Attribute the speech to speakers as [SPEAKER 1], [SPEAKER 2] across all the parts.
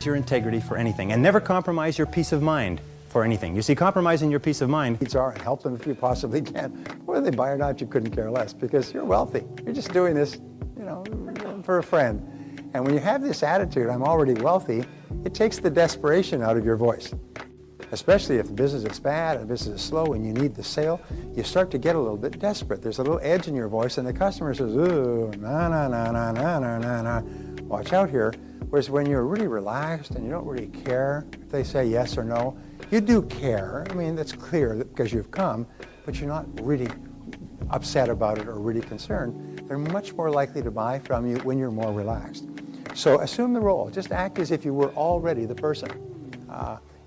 [SPEAKER 1] your integrity for anything, and never compromise your peace of mind for anything. You see, compromising your peace of mind
[SPEAKER 2] And help them if you possibly can. Whether they buy or not, you couldn't care less because you're wealthy. You're just doing this, for a friend. And when you have this attitude, I'm already wealthy, it takes the desperation out of your voice. Especially if the business is bad and the business is slow and you need the sale, you start to get a little bit desperate. There's a little edge in your voice and the customer says, ooh, na, na, na, na, na, na, na, na. Watch out here. Whereas when you're really relaxed and you don't really care if they say yes or no, you do care. I mean, that's clear because you've come, but you're not really upset about it or really concerned. They're much more likely to buy from you when you're more relaxed. So assume the role. Just act as if you were already the person.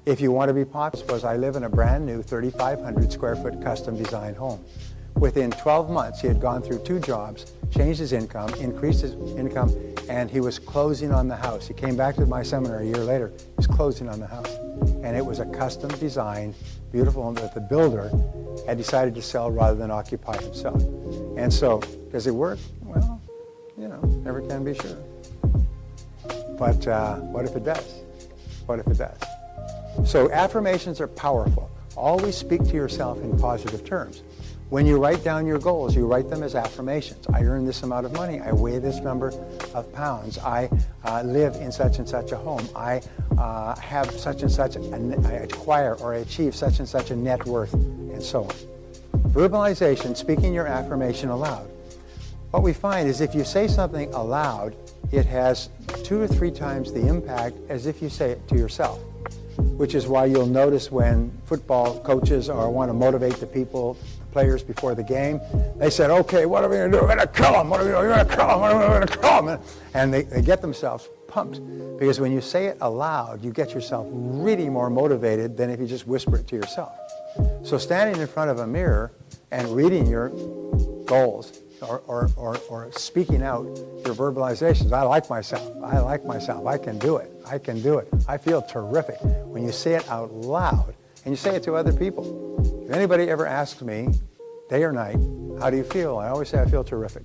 [SPEAKER 2] If you want to be popular, suppose I live in a brand new 3,500 square foot custom design home. Within 12 months, he had gone through 2 jobs, changed his income, increased his income, and he was closing on the house. He came back to my seminar a year later, he was closing on the house. And it was a custom designed, beautiful home that the builder had decided to sell rather than occupy himself. And so, does it work? Well, never can be sure. But what if it does? What if it does? So affirmations are powerful. Always speak to yourself in positive terms. When you write down your goals, you write them as affirmations. I earn this amount of money. I weigh this number of pounds. I live in such and such a home. I have such and such, I acquire or I achieve such and such a net worth, and so on. Verbalization, speaking your affirmation aloud. What we find is if you say something aloud, it has 2 or 3 times the impact as if you say it to yourself, which is why you'll notice when football coaches want to motivate the players before the game, they said, okay, what are we going to do? We're going to kill them. What are we going to kill them? What are we going to kill them? And they get themselves pumped because when you say it aloud, you get yourself really more motivated than if you just whisper it to yourself. So standing in front of a mirror and reading your goals or speaking out your verbalizations, I like myself, I like myself, I can do it, I can do it, I feel terrific. When you say it out loud and you say it to other people. If anybody ever asks me, day or night, how do you feel? I always say I feel terrific.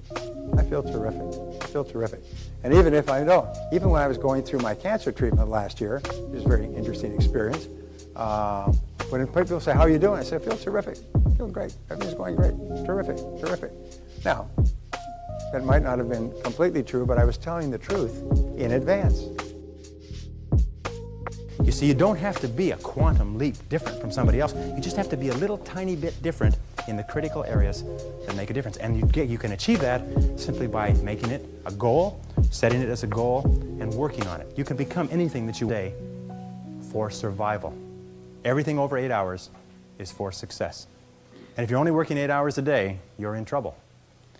[SPEAKER 2] I feel terrific. I feel terrific. And even if I don't, even when I was going through my cancer treatment last year, it was a very interesting experience, when people say, how are you doing? I say, I feel terrific. I feel great. Everything's going great. Terrific, terrific. Now, that might not have been completely true, but I was telling the truth in advance.
[SPEAKER 1] You see, you don't have to be a quantum leap different from somebody else. You just have to be a little tiny bit different in the critical areas that make a difference. And you can achieve that simply by making it a goal, setting it as a goal, and working on it. You can become anything that you say for survival. Everything over 8 hours is for success. And if you're only working 8 hours a day, you're in trouble.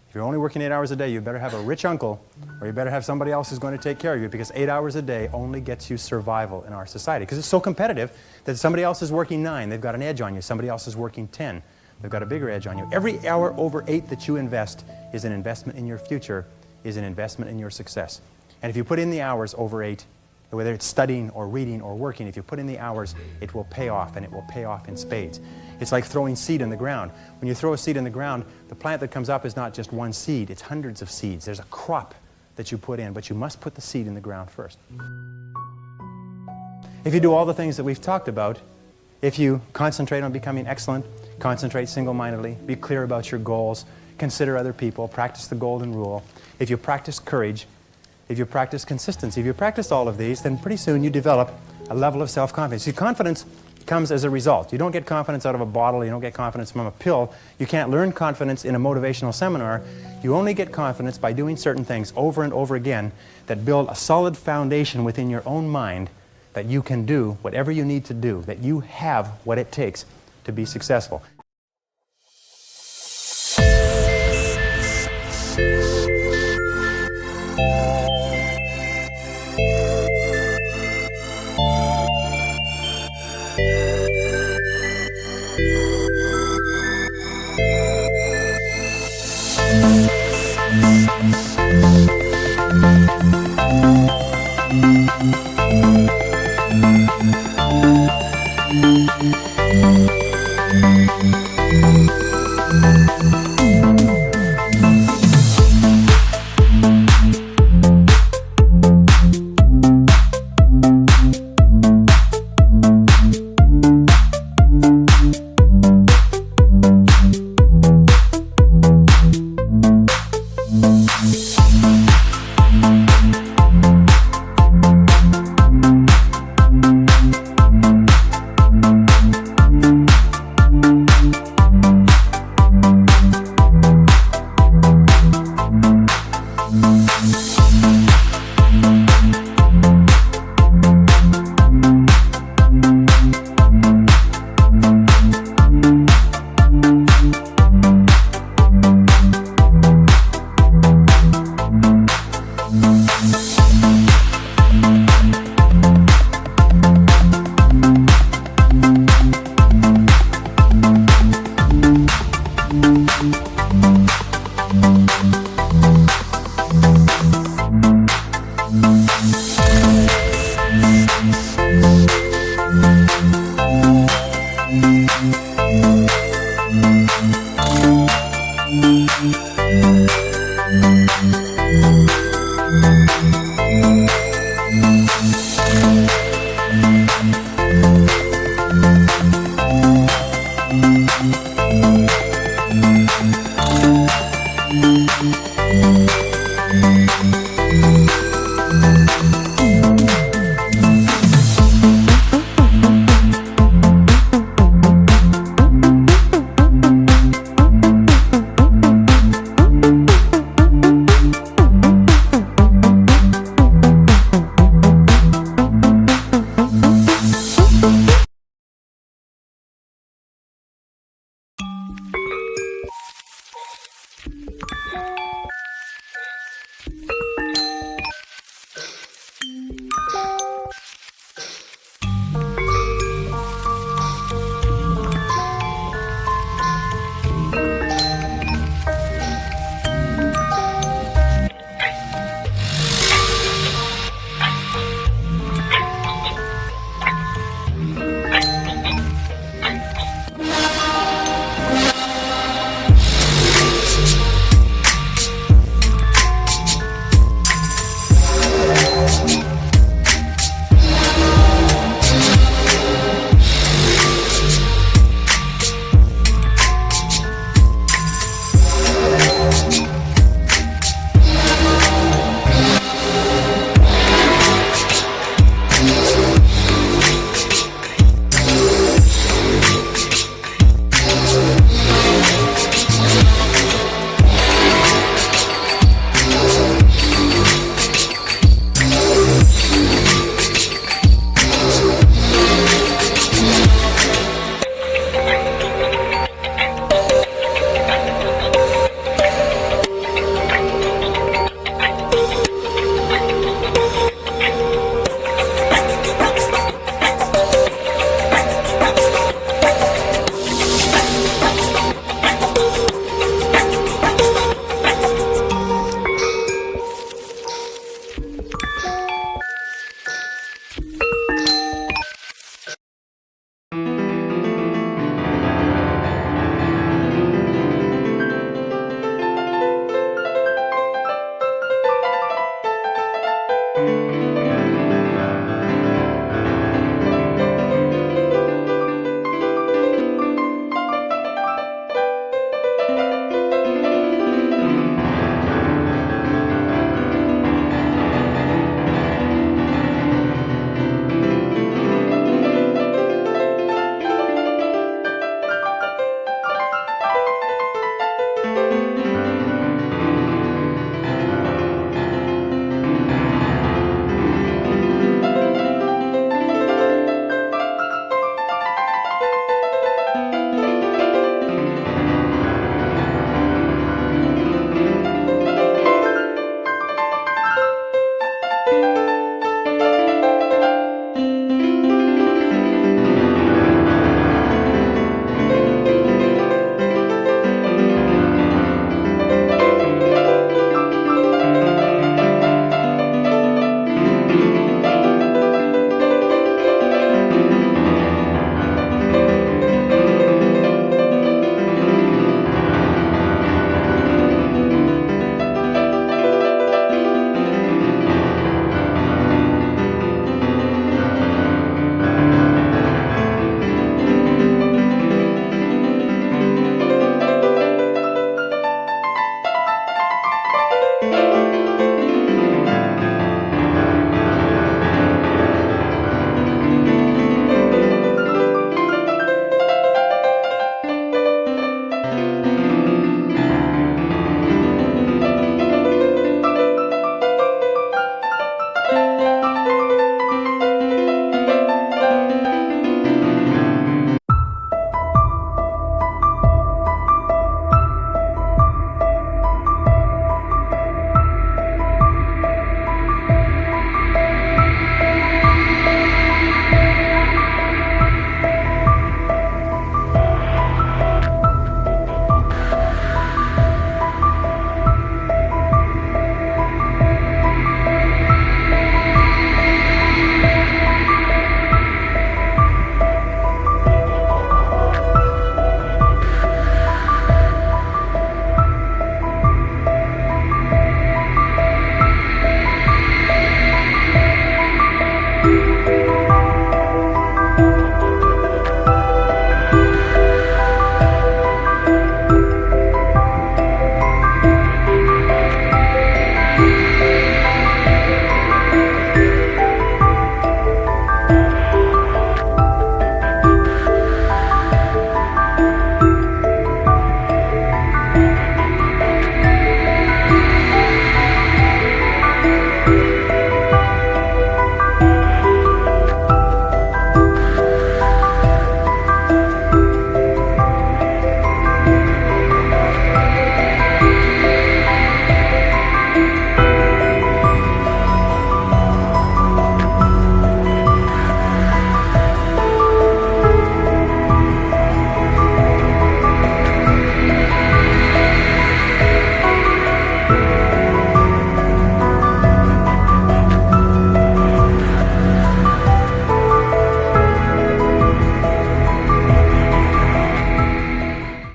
[SPEAKER 1] If you're only working 8 hours a day, you better have a rich uncle, or you better have somebody else who's going to take care of you, because 8 hours a day only gets you survival in our society. Because it's so competitive that somebody else is working 9, they've got an edge on you. Somebody else is working 10, they've got a bigger edge on you. Every hour over 8 that you invest is an investment in your future, is an investment in your success. And if you put in the hours over 8, whether it's studying or reading or working, if you put in the hours, it will pay off, and it will pay off in spades. It's like throwing seed in the ground. When you throw a seed in the ground, the plant that comes up is not just one seed, it's hundreds of seeds. There's a crop that you put in, but you must put the seed in the ground first. If you do all the things that we've talked about, if you concentrate on becoming excellent, concentrate single-mindedly, be clear about your goals, consider other people, practice the golden rule, if you practice courage, if you practice consistency, if you practice all of these, then pretty soon you develop a level of self-confidence. See, confidence comes as a result. You don't get confidence out of a bottle, you don't get confidence from a pill. You can't learn confidence in a motivational seminar. You only get confidence by doing certain things over and over again that build a solid foundation within your own mind that you can do whatever you need to do, that you have what it takes to be successful.